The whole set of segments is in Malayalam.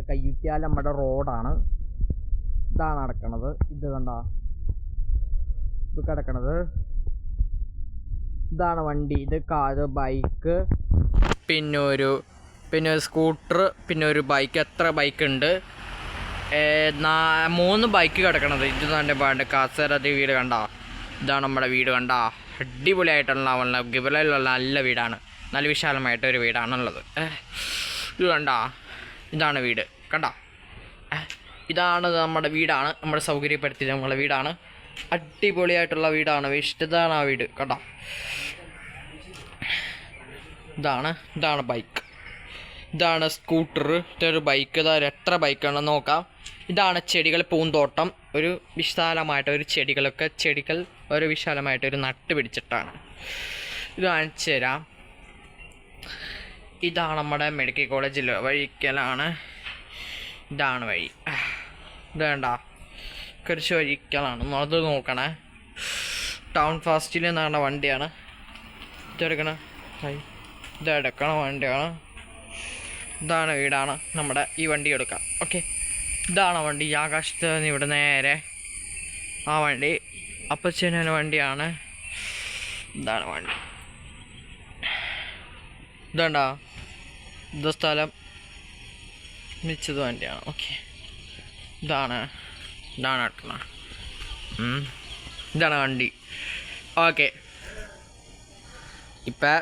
കയ്യുറ്റിയാൽ നമ്മുടെ റോഡാണ്. ഇതാണ് നടക്കണത്. ഇത് കണ്ട, ഇത് കിടക്കണത്. ഇതാണ് വണ്ടി. ഇത് കാറ്, ബൈക്ക്, പിന്നെ ഒരു സ്കൂട്ടർ, പിന്നെ ഒരു ബൈക്ക്. എത്ര ബൈക്ക് ഉണ്ട്? 3 ബൈക്ക് കിടക്കണത്. ഇത് തന്നെ പാണ്ട് കാസർഗോഡ് വീട് കണ്ട. ഇതാണ് നമ്മുടെ വീട് കണ്ട. അടിപൊളിയായിട്ടുള്ള ഗിബിലുള്ള നല്ല വീടാണ്. നല്ല വിശാലമായിട്ടൊരു വീടാണുള്ളത്. ഇത് കണ്ട, ഇതാണ് വീട് കണ്ട. ഇതാണ് നമ്മുടെ വീടാണ്. നമ്മുടെ സൗകര്യപ്പെടുത്തിയത് നമ്മുടെ വീടാണ്. അടിപൊളിയായിട്ടുള്ള വീടാണ്. ഇതാണ് ആ വീട് കണ്ട. ഇതാണ് ബൈക്ക്, ഇതാണ് സ്കൂട്ടർ, ഇതൊരു ബൈക്ക്. എത്ര ബൈക്കാണെന്ന് നോക്കാം. ഇതാണ് ചെടികൾ, പൂന്തോട്ടം. ഒരു വിശാലമായിട്ട് ചെടികൾ ഒരു വിശാലമായിട്ടൊരു നട്ട് പിടിച്ചിട്ടാണ്. ഇത് കാണിച്ചു തരാം. ഇതാണ് നമ്മുടെ മെഡിക്കൽ കോളേജിൽ വഴിക്കലാണ്. ഇതാണ് വഴി. ഇത് വേണ്ട കുറച്ച് വഴിക്കലാണ്. അത് നോക്കണേ. ടൗൺ ഫാസ്റ്റിൽ നിന്നാണ് വണ്ടിയാണ്. ഇതെടുക്കണ വണ്ടിയാണ്. ഇതാണ് വീടാണ് നമ്മുടെ. ഈ വണ്ടി എടുക്കാം. ഓക്കെ, ഇതാണ് വണ്ടി. ഈ ആകാശത്ത് നിന്ന് ഇവിടെ നേരെ ആ വണ്ടി അപ്പച്ചൻ്റെ വണ്ടിയാണ്. ഇതാണ് വണ്ടി. ഇതാണ്ടാ, ഇത് സ്ഥലം നിശ്ചിത വണ്ടിയാണ്. ഓക്കെ, ഇതാണ് എടുക്കണ. ഇതാണ് വണ്ടി. ഓക്കെ, ഇപ്പം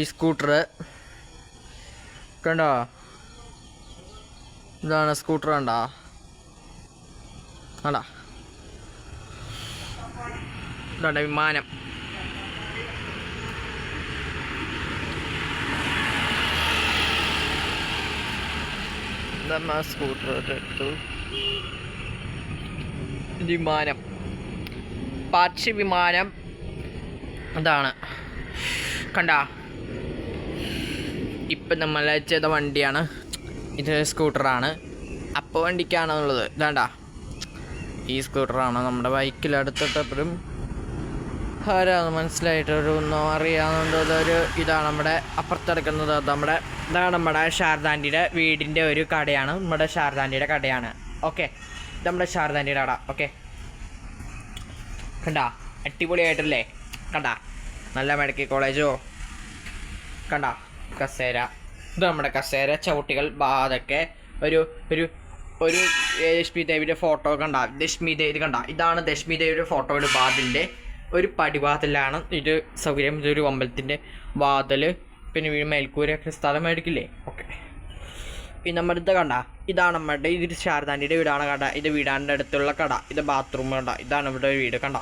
ഈ സ്കൂട്ടർ കണ്ടോ? ഇതാണ് സ്കൂട്ടർ കണ്ടാ. ഇതാണ് വിമാനം. സ്കൂട്ടർ എടുത്തു. വിമാനം, പക്ഷി വിമാനം. അതാണ് കണ്ട. ഇപ്പം നമ്മൾ ചെയ്ത വണ്ടിയാണ്. ഇത് സ്കൂട്ടറാണ്. അപ്പോൾ വണ്ടിക്കാണെന്നുള്ളത് ഇതാണ്ട. ഈ സ്കൂട്ടറാണ് നമ്മുടെ ബൈക്കിൽ എടുത്തിട്ടപ്പോഴും ആരാന്ന് മനസ്സിലായിട്ടൊന്നും അറിയാവുന്നത്. ഇതാണ് നമ്മുടെ അപ്പുറത്തെടുക്കുന്നത്. ഇതാണ് നമ്മുടെ ശാരദാൻ്റിയുടെ വീടിൻ്റെ ഒരു കടയാണ്. നമ്മുടെ ശാരദാൻ്റിയുടെ കടയാണ്. ഓക്കെ, ഇത് നമ്മുടെ ശാരദാൻ്റിയുടെ കട. ഓക്കെ, കണ്ട അടിപൊളിയായിട്ടല്ലേ കണ്ട. നല്ല മെഡിക്കൽ കോളേജോ കണ്ട. കസേര, ഇത് നമ്മുടെ കസേര, ചവിട്ടികൾ, അതൊക്കെ ഒരു ദശമി ദേവിയുടെ ഫോട്ടോ കണ്ട. ദശമി ദേവി കണ്ട. ഇതാണ് ദശമി ദേവിയുടെ ഫോട്ടോയുടെ വാതിലിൻ്റെ ഒരു പടിവാതിലാണ് ഇത് സൗകര്യം. ഇതൊരു അമ്പലത്തിൻ്റെ വാതിൽ. പിന്നെ മേൽക്കൂരൊക്കെ സ്ഥലം മേടിക്കില്ലേ. ഓക്കെ, പിന്നെ നമ്മുടെ ഇത് കണ്ട. ഇതാണ് നമ്മുടെ ഇത് ശാരദാൻ്റെ വീടാണ് കണ്ട. ഇത് വീടാൻ്റെ അടുത്തുള്ള കട. ഇത് ബാത്റൂം കണ്ട. ഇതാണ് ഇവിടെ വീട് കണ്ട.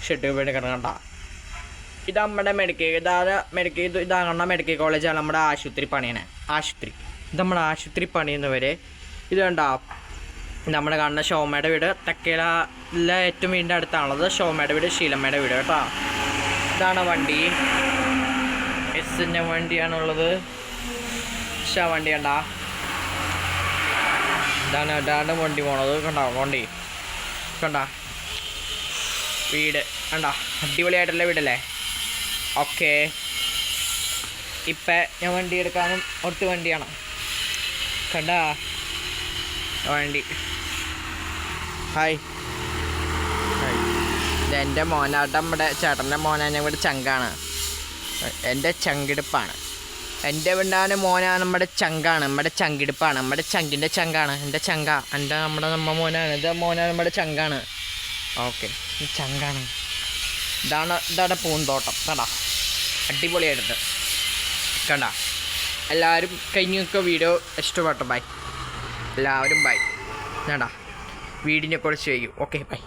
ഷെഡ് വീട് കണ്ട. ഇത് നമ്മുടെ ഇതാണ് മെഡിക്കൽ കോളേജാണ്. നമ്മുടെ ആശുപത്രി പണിയാണ്. ആശുപത്രി, ഇത് നമ്മുടെ ആശുപത്രി പണിയുന്നവരെ. ഇത് കണ്ട. നമ്മുടെ കാണുന്ന ഷോമയുടെ വീട് തെക്കേല ഏറ്റവും വീടിൻ്റെ അടുത്താണുള്ളത്. ഷോമയുടെ വീട്, ശീലമ്മയുടെ വീട് കേട്ടോ. ഇതാണ് വണ്ടി. എസിൻ്റെ വണ്ടിയാണുള്ളത്. വണ്ടി കണ്ട. ഇതാണ് വണ്ടി പോണത് കണ്ട. വണ്ടി കണ്ട. വീട് കണ്ട. അടിപൊളിയായിട്ടുള്ള വീടല്ലേ. ഓക്കെ, ഇപ്പം ഞാൻ വണ്ടി എടുക്കാനും ഒട്ട് വണ്ടിയാണ് കണ്ട. വണ്ടി. ഹായ്, ഇതെൻ്റെ മോനാട്ടം. നമ്മുടെ ചേട്ടൻ്റെ മോനാണ്. ഇവിടെ ചങ്കാണ്. എൻ്റെ ചങ്കിടുപ്പാണ്. എൻ്റെ വീണ്ടാണ് മോനാണ്. നമ്മുടെ ചങ്കാണ്. നമ്മുടെ ചങ്കിടുപ്പാണ്. നമ്മുടെ ചങ്കിൻ്റെ ചങ്കാണ്. എൻ്റെ ചങ്ക. നമ്മുടെ മോനാണ്. ഇത് മോനാണ്. നമ്മുടെ ചങ്കാണ്. ഓക്കെ, ഈ ചങ്കാണ്. ഇതാണ് പൂന്തോട്ടം കണ്ട. അടിപൊളിയായിട്ട് കണ്ട. എല്ലാവരും കഴിഞ്ഞൊക്കെ വീഡിയോ ഇഷ്ടപ്പെട്ടു. ബൈ എല്ലാവരും. ബൈ കണ്ട. വീടിനെ കുറിച്ച് ചെയ്യൂ. Okay, by.